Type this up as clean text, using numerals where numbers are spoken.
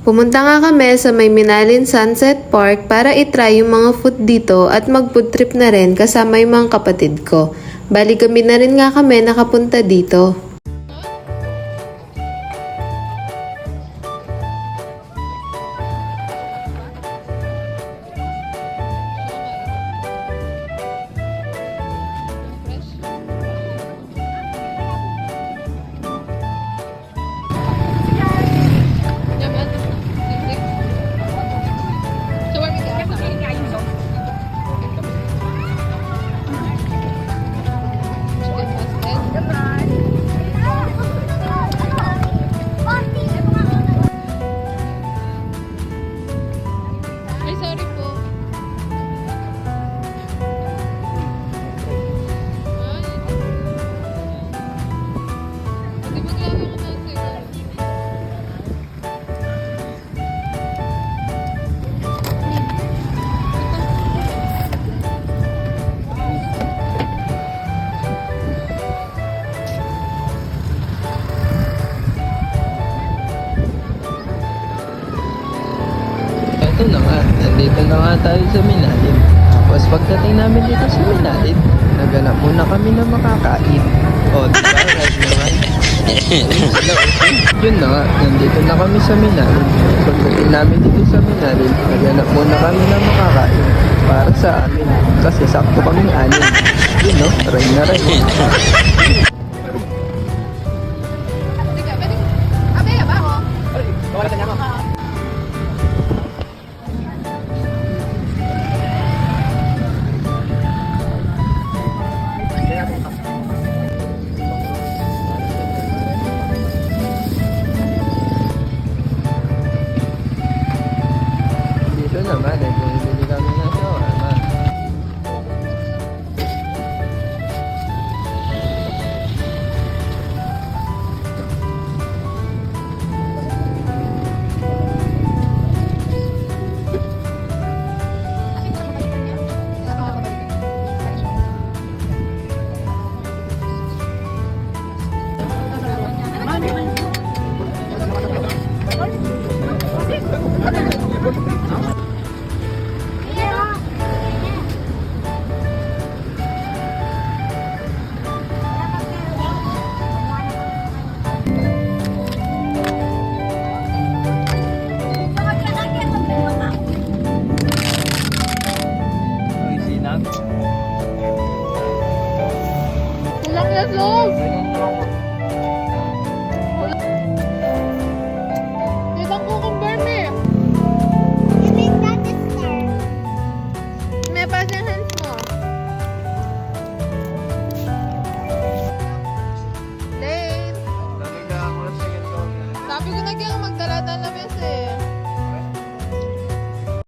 Pumunta nga kami sa may Minalin Sunset Park para itry yung mga food dito at mag-food trip na rin kasama yung mga kapatid ko. Bali kami na rin nga kami nakapunta dito. Ay, sorry po. Ay. Hindi maglaro ko na siguro. Ito na nga, nandito na nga tayo sa Minalin. Tapos pagdating namin dito sa Minalin, naganap muna kami na makakain. O, diba? Right naman. Yun na nga, nandito na kami sa Minalin. Pagdating namin dito sa Minalin, naganap muna kami na makakain. Para sa amin. Kasi sakto kaming anin. Yun no, try na rin. Dito naman eh, bumili kami ng shawarma. Kulang na loob. Ibang cucumber me. May pa sa hands mo. Lane. Sabi ko na kaya magdala-dala bes eh.